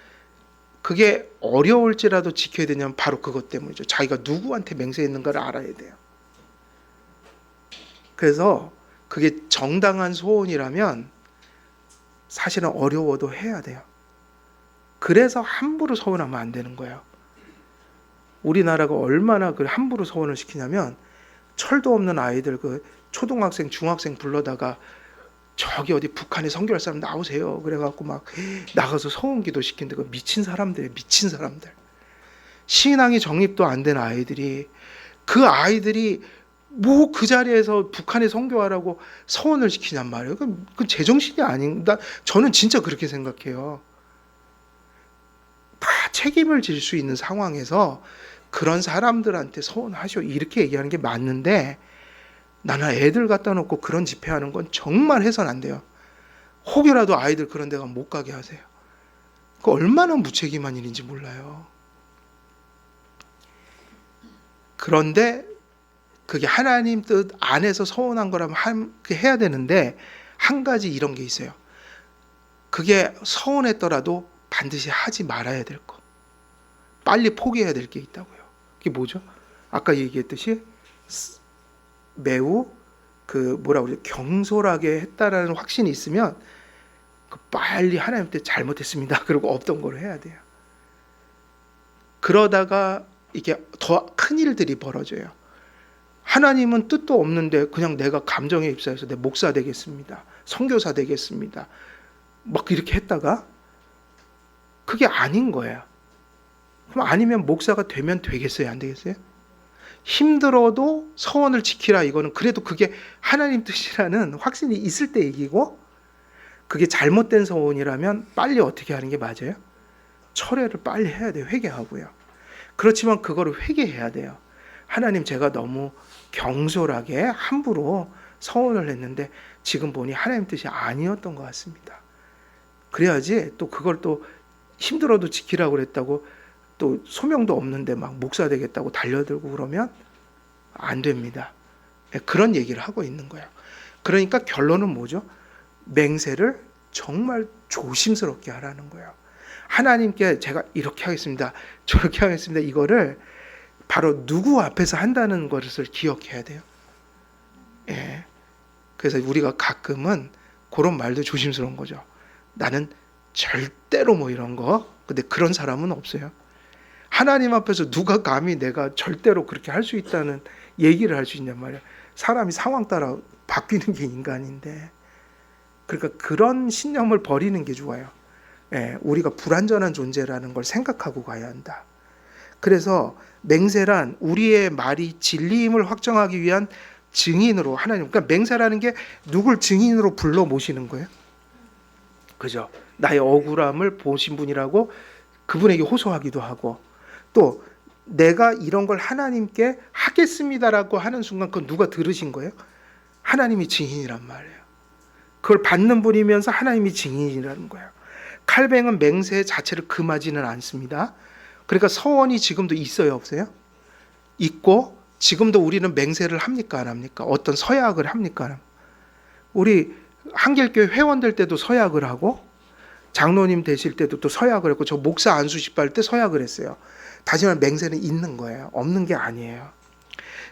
그게 어려울지라도 지켜야 되냐면 바로 그것 때문이죠. 자기가 누구한테 맹세했는가를 알아야 돼요. 그래서 그게 정당한 소원이라면 사실은 어려워도 해야 돼요. 그래서 함부로 서원하면 안 되는 거예요. 우리나라가 얼마나 그 함부로 서원을 시키냐면 철도 없는 아이들 초등학생, 중학생 불러다가 저기 어디 북한에 선교할 사람 나오세요. 그래갖고 막 나가서 서원기도 시킨데 그 미친 사람들이에요. 미친 사람들. 신앙이 정립도 안 된 아이들이 그 아이들이 뭐 그 자리에서 북한에 선교하라고 서원을 시키냔 말이에요. 그 제정신이 아닌가? 저는 진짜 그렇게 생각해요. 다 책임을 질 수 있는 상황에서 그런 사람들한테 서원하시오 이렇게 얘기하는 게 맞는데 나는 애들 갖다 놓고 그런 집회하는 건 정말 해서는 안 돼요. 혹여라도 아이들 그런 데가 못 가게 하세요. 그 얼마나 무책임한 일인지 몰라요. 그런데 그게 하나님 뜻 안에서 서원한 거라면 해야 되는데 한 가지 이런 게 있어요. 그게 서원했더라도 반드시 하지 말아야 될 거. 빨리 포기해야 될 게 있다고요. 그게 뭐죠? 아까 얘기했듯이 매우 경솔하게 했다라는 확신이 있으면 빨리 하나님한테 잘못했습니다. 그리고 없던 걸 해야 돼요. 그러다가 이게 더 큰 일들이 벌어져요. 하나님은 뜻도 없는데 그냥 내가 감정에 입사해서 내 목사 되겠습니다, 선교사 되겠습니다, 막 이렇게 했다가 그게 아닌 거예요. 그럼 아니면 목사가 되면 되겠어요, 안 되겠어요? 힘들어도 서원을 지키라, 이거는 그래도 그게 하나님 뜻이라는 확신이 있을 때 얘기고, 그게 잘못된 서원이라면 빨리 어떻게 하는 게 맞아요? 철회를 빨리 해야 돼요. 회개하고요. 그렇지만 그거를 회개해야 돼요. 하나님, 제가 너무 경솔하게 함부로 서원을 했는데 지금 보니 하나님 뜻이 아니었던 것 같습니다. 그래야지 또 그걸 또 힘들어도 지키라고 그랬다고 또 소명도 없는데 막 목사 되겠다고 달려들고 그러면 안 됩니다. 그런 얘기를 하고 있는 거예요. 그러니까 결론은 뭐죠? 맹세를 정말 조심스럽게 하라는 거예요. 하나님께 제가 이렇게 하겠습니다, 저렇게 하겠습니다, 이거를 바로 누구 앞에서 한다는 것을 기억해야 돼요. 예. 그래서 우리가 가끔은 그런 말도 조심스러운 거죠. 나는 절대로 뭐 이런 거, 근데 그런 사람은 없어요. 하나님 앞에서 누가 감히 내가 절대로 그렇게 할 수 있다는 얘기를 할 수 있냔 말이에요. 사람이 상황 따라 바뀌는 게 인간인데, 그러니까 그런 신념을 버리는 게 좋아요. 예, 우리가 불완전한 존재라는 걸 생각하고 가야 한다. 그래서 맹세란 우리의 말이 진리임을 확정하기 위한 증인으로 하나님, 그러니까 맹세라는 게 누굴 증인으로 불러 모시는 거예요. 그죠? 나의 억울함을 보신 분이라고 그분에게 호소하기도 하고, 또 내가 이런 걸 하나님께 하겠습니다라고 하는 순간 그건 누가 들으신 거예요? 하나님이 증인이란 말이에요. 그걸 받는 분이면서 하나님이 증인이라는 거예요. 칼뱅은 맹세 자체를 금하지는 않습니다. 그러니까 서원이 지금도 있어요, 없어요? 있고 지금도 우리는 맹세를 합니까, 안 합니까? 어떤 서약을 합니까, 안 합니까? 우리 한길교회 회원 될 때도 서약을 하고, 장로님 되실 때도 또 서약을 했고, 저 목사 안수식 받을 때 서약을 했어요. 다시 말하면 맹세는 있는 거예요. 없는 게 아니에요.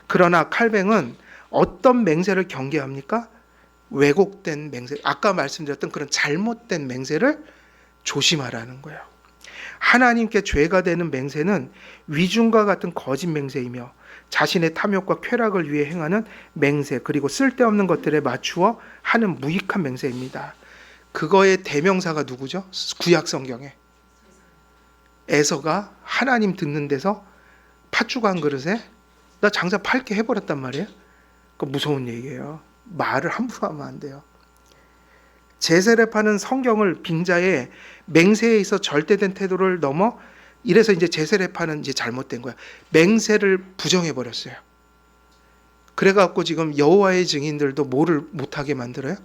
그러나 칼뱅은 어떤 맹세를 경계합니까? 왜곡된 맹세, 아까 말씀드렸던 그런 잘못된 맹세를 조심하라는 거예요. 하나님께 죄가 되는 맹세는 위중과 같은 거짓 맹세이며 자신의 탐욕과 쾌락을 위해 행하는 맹세, 그리고 쓸데없는 것들에 맞추어 하는 무익한 맹세입니다. 그거의 대명사가 누구죠? 구약 성경에 에서가 하나님 듣는 데서 팥죽 한 그릇에 나 장사 팔게 해버렸단 말이에요. 그 무서운 얘기예요. 말을 함부로 하면 안 돼요. 제세례파는 성경을 빙자해 맹세에 있어 절대된 태도를 넘어, 이래서 이제 제세례파는 이제 잘못된 거야. 맹세를 부정해 버렸어요. 그래갖고 지금 여호와의 증인들도 뭐를 못하게 만들어요?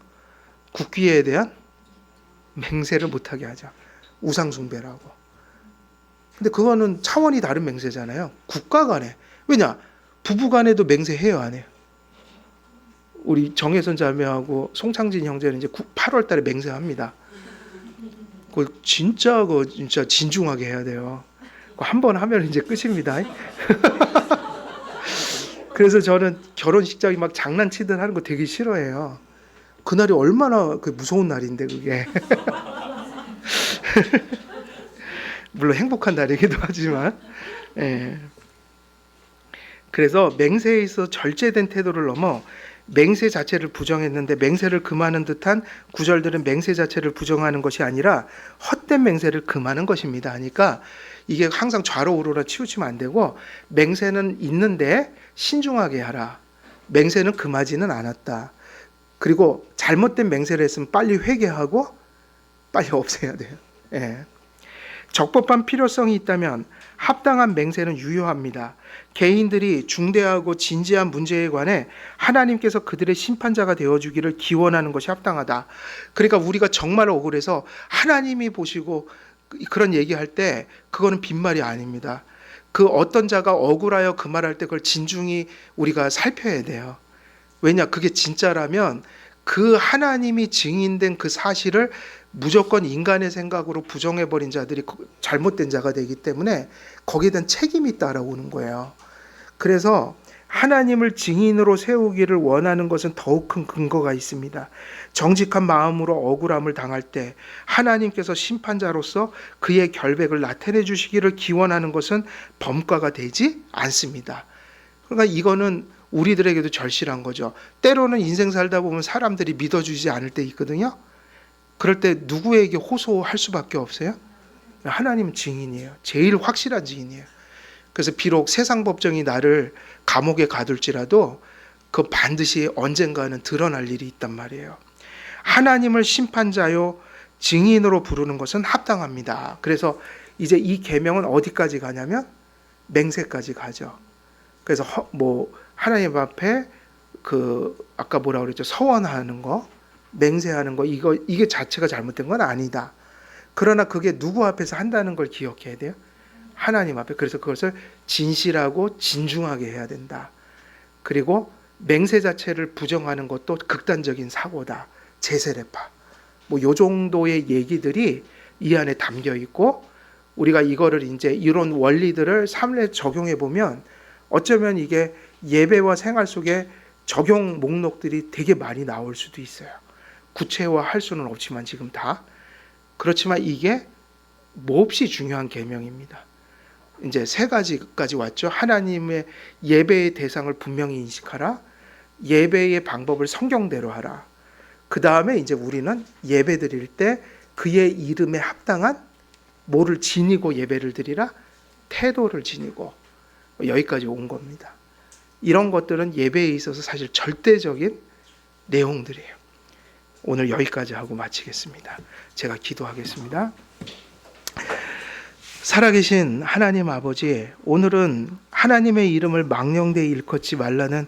국기에 대한 맹세를 못하게 하자. 우상 숭배라고. 근데 그거는 차원이 다른 맹세잖아요. 국가 간에. 왜냐? 부부 간에도 맹세해요, 안 해요? 우리 정혜선 자매하고 송창진 형제는 이제 8월 달에 맹세합니다. 그거 진짜 진중하게 해야 돼요. 한 번 하면 이제 끝입니다. 그래서 저는 결혼식장이 막 장난치듯 하는 거 되게 싫어해요. 그날이 얼마나 무서운 날인데 그게. 물론 행복한 날이기도 하지만, 예. 그래서 맹세에 있어 절제된 태도를 넘어 맹세 자체를 부정했는데, 맹세를 금하는 듯한 구절들은 맹세 자체를 부정하는 것이 아니라 헛된 맹세를 금하는 것입니다. 그러니까 이게 항상 좌로 우로라 치우치면 안 되고, 맹세는 있는데 신중하게 하라. 맹세는 금하지는 않았다. 그리고 잘못된 맹세를 했으면 빨리 회개하고 빨리 없애야 돼요. 예. 적법한 필요성이 있다면 합당한 맹세는 유효합니다. 개인들이 중대하고 진지한 문제에 관해 하나님께서 그들의 심판자가 되어주기를 기원하는 것이 합당하다. 그러니까 우리가 정말 억울해서 하나님이 보시고 그런 얘기할 때 그거는 빈말이 아닙니다. 그 어떤 자가 억울하여 그 말할 때 그걸 진중히 우리가 살펴야 돼요. 왜냐? 그게 진짜라면 그 하나님이 증인된 그 사실을 무조건 인간의 생각으로 부정해버린 자들이 잘못된 자가 되기 때문에 거기에 대한 책임이 따라오는 거예요. 그래서 하나님을 증인으로 세우기를 원하는 것은 더욱 큰 근거가 있습니다. 정직한 마음으로 억울함을 당할 때 하나님께서 심판자로서 그의 결백을 나타내 주시기를 기원하는 것은 범과가 되지 않습니다. 그러니까 이거는 우리들에게도 절실한 거죠. 때로는 인생 살다 보면 사람들이 믿어주지 않을 때 있거든요. 그럴 때 누구에게 호소할 수밖에 없어요? 하나님 증인이에요. 제일 확실한 증인이에요. 그래서 비록 세상 법정이 나를 감옥에 가둘지라도 그 반드시 언젠가는 드러날 일이 있단 말이에요. 하나님을 심판자요 증인으로 부르는 것은 합당합니다. 그래서 이제 이 계명은 어디까지 가냐면 맹세까지 가죠. 그래서 하나님 앞에 아까 뭐라 그랬죠? 서원하는 거, 맹세하는 거 이게 자체가 잘못된 건 아니다. 그러나 그게 누구 앞에서 한다는 걸 기억해야 돼요. 하나님 앞에. 그래서 그것을 진실하고 진중하게 해야 된다. 그리고 맹세 자체를 부정하는 것도 극단적인 사고다. 제세례파. 요 정도의 얘기들이 이 안에 담겨 있고, 우리가 이거를 이제 이런 원리들을 삶에 적용해 보면 어쩌면 이게 예배와 생활 속에 적용 목록들이 되게 많이 나올 수도 있어요. 구체화할 수는 없지만 지금 다. 그렇지만 이게 몹시 중요한 계명입니다. 이제 세 가지까지 왔죠. 하나님의 예배의 대상을 분명히 인식하라. 예배의 방법을 성경대로 하라. 그 다음에 이제 우리는 예배 드릴 때 그의 이름에 합당한 뭐를 지니고 예배를 드리라? 태도를 지니고. 여기까지 온 겁니다. 이런 것들은 예배에 있어서 사실 절대적인 내용들이에요. 오늘 여기까지 하고 마치겠습니다. 제가 기도하겠습니다. 살아계신 하나님 아버지, 오늘은 하나님의 이름을 망령되이 일컫지 말라는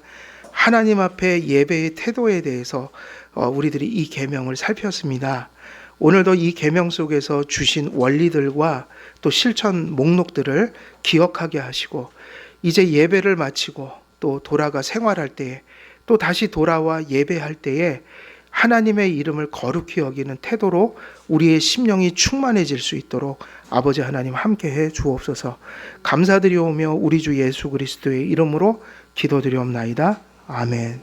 하나님 앞에 예배의 태도에 대해서 우리들이 이 계명을 살폈습니다. 오늘도 이 계명 속에서 주신 원리들과 또 실천 목록들을 기억하게 하시고, 이제 예배를 마치고 또 돌아가 생활할 때에, 또 다시 돌아와 예배할 때에 하나님의 이름을 거룩히 여기는 태도로 우리의 심령이 충만해질 수 있도록 아버지 하나님 함께해 주옵소서. 감사드리오며 우리 주 예수 그리스도의 이름으로 기도드리옵나이다. 아멘.